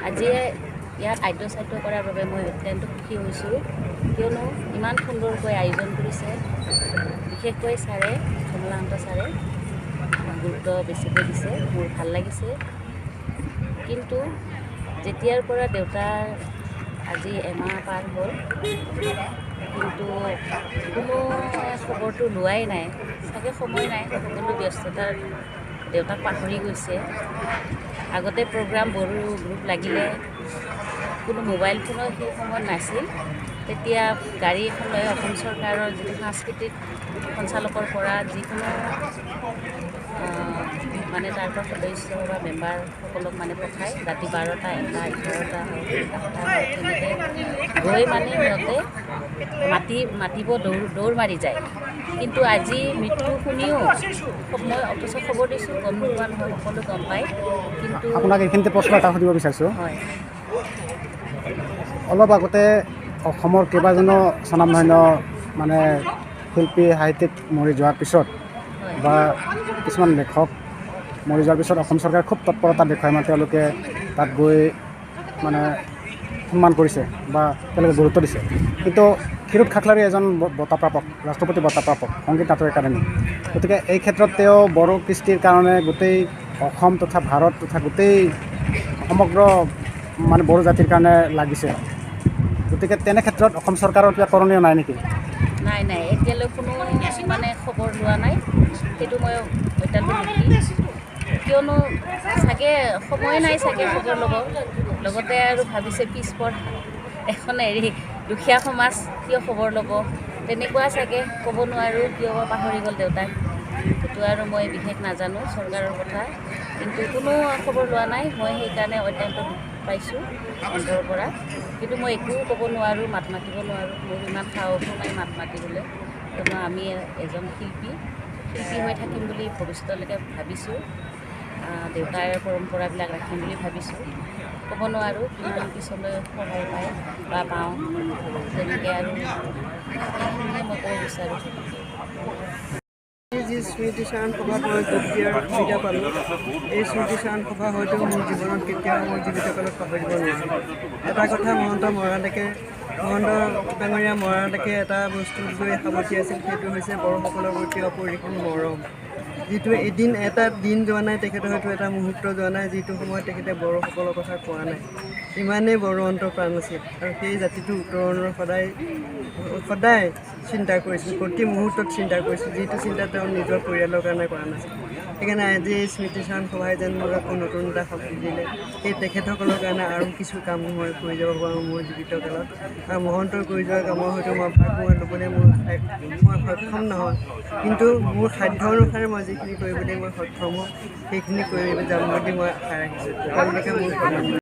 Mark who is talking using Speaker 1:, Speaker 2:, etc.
Speaker 1: আজি ইয়াত আদ্য চাদ্য কৰাৰ বাবে মই অত্যন্ত সুখী হৈছোঁ, কিয়নো ইমান সুন্দৰকৈ আয়োজন কৰিছে। বিশেষকৈ ছাৰে কমলাকান্ত ছাৰে গুৰুত্ব বেছিকৈ দিছে, মোৰ ভাল লাগিছে। কিন্তু যেতিয়াৰ পৰা দেউতাৰ আজি এমাহ পাৰ হ'ল, কিন্তু কোনো খবৰটো লোৱাই নাই, চাগে সময় নাই, সকলো ব্যস্ততাৰ দেউতাক পাহৰি গৈছে। আগতে প্ৰগ্ৰাম বড়ো গ্ৰুপ লাগিলে কোনো মোবাইল ফোনো সেই সময়ত নাছিল। তেতিয়া গাড়ী এখন লৈ অসম চৰকাৰৰ যিটো সাংস্কৃতিক সঞ্চালকৰ পৰা যিকোনো মানে তাৰ পৰা সদস্য বা মেম্বাৰসকলক মানে পঠায়, ৰাতি 12টা, 1টা, 11টা তেনেকৈ গৈ মানে সিহঁতে মাতিব দৌৰ মাৰি যায়। কিন্তু আজি মৃত্যু শুনিও মই অথচ খবৰ দিছোঁ, গম নোপোৱা নহয়, সকলো গম পায়। কিন্তু
Speaker 2: আপোনাক এইখিনিতে প্ৰশ্ন এটা সুধিব বিচাৰিছোঁ।
Speaker 1: হয়,
Speaker 2: অলপ আগতে অসমৰ কেইবাজনো স্বনামধন্য মানে শিল্পী সাহিত্যিক মৰি যোৱাৰ পিছত বা কিছুমান লেখক মৰি যোৱাৰ পিছত অসম চৰকাৰে খুব তৎপৰতা দেখুৱাই মানে তেওঁলোকে তাত গৈ মানে সন্মান কৰিছে বা তেওঁলোকে গুৰুত্ব দিছে। কিন্তু ক্ষীৰোদ খাকলাৰী এজন বঁটাপ্ৰাপক, ৰাষ্ট্ৰপতি বঁটাপ্ৰাপক, সংগীত নাটক একাডেমী। গতিকে এই ক্ষেত্ৰত তেওঁ বড়ো কৃষ্টিৰ কাৰণে গোটেই অসম তথা ভাৰত তথা গোটেই সমগ্ৰ মানে বড়ো জাতিৰ কাৰণে লাগিছে। গতিকে তেনে ক্ষেত্ৰত অসম চৰকাৰৰ কিবা কৰণীয় নাই নেকি?
Speaker 1: নাই, এতিয়ালৈ কোনো মানে খবৰ লোৱা নাই। সেইটো মই অত্যন্ত দুখী, কিয়নো চাগে সময় নাই চাগে খবৰ ল'ব। লগতে আৰু ভাবিছে পিছপৰ এখন দুখীয়া সমাজ, কিয় খবৰ ল'ব, তেনেকুৱা চাগে, ক'ব নোৱাৰোঁ কিয় পাহৰি গ'ল দেউতাক। সেইটো আৰু মই বিশেষ নাজানো চৰকাৰৰ কথা, কিন্তু কোনো খবৰ লোৱা নাই। মই সেইকাৰণে অত্যন্ত দুখ পাইছোঁ অন্তৰৰ পৰা। কিন্তু মই একো ক'ব নোৱাৰোঁ, মাত মাতিব নোৱাৰোঁ, মোৰ ইমান সাহসো নাই মাত মাতিবলৈ। কিয়নো আমি এজন শিল্পী হৈ থাকিম বুলি ভৱিষ্যতলৈকে ভাবিছোঁ। দেউতাৰ পৰম্পৰাবিলাক ৰাখিম বুলি ভাবিছোঁ। ক'ব নোৱাৰোঁ কিমান পিছলৈ সহায় পায় বা পাওঁ, তেনেকৈ আৰু সেইখিনিয়ে মই ক'ব বিচাৰোঁ।
Speaker 3: যি স্মৃতিচাৰণ সভাত মই যোগ দিয়াৰ সুবিধা পালোঁ, এই স্মৃতিচাৰণ সভা হয়তো মোৰ জীৱনত কেতিয়াও মই জীৱিত কালত পাহৰিব নোৱাৰোঁ। এটা কথা মহন্ত ডাঙৰীয়া মৰাণদেকে এটা বস্তু লৈ সাৱটি আছিল, সেইটো হৈছে বড়োসকলৰ প্ৰতি অপৰিসীম মৰম। যিটো এটা দিন যোৱা নাই, তেখেতে হয়তো এটা মুহূৰ্ত যোৱা নাই, যিটো সময়ত তেখেতে বড়োসকলৰ কথা কোৱা নাই। ইমানেই বড়ো অন্তৰ প্ৰাণ আছিল আৰু সেই জাতিটো উত্তৰণৰ সদায় চিন্তা কৰিছিল, প্ৰতি মুহূৰ্তত চিন্তা কৰিছিল, যিটো চিন্তা তেওঁ নিজৰ পৰিয়ালৰ কাৰণে কৰা নাছিল। সেইকাৰণে আজি এই স্মৃতিচাৰণ সভাই যেন মোক আকৌ নতুন এটা শক্তি দিলে। সেই তেখেতসকলৰ কাৰণে আৰু কিছু কাম মই কৰি যাব পাৰোঁ মোৰ জীৱিত কালত। আৰু মহন্তৰ কৰি যোৱা কামৰ হয়তো মই ভাগ ল'বলৈ মই সক্ষম নহয়, কিন্তু মোৰ সাধ্য অনুসাৰে মই যিখিনি কৰিবলৈ মই সক্ষম হওঁ, সেইখিনি কৰি যাম বুলি মই আশা ৰাখিছোঁ। তেওঁলোকে মোৰ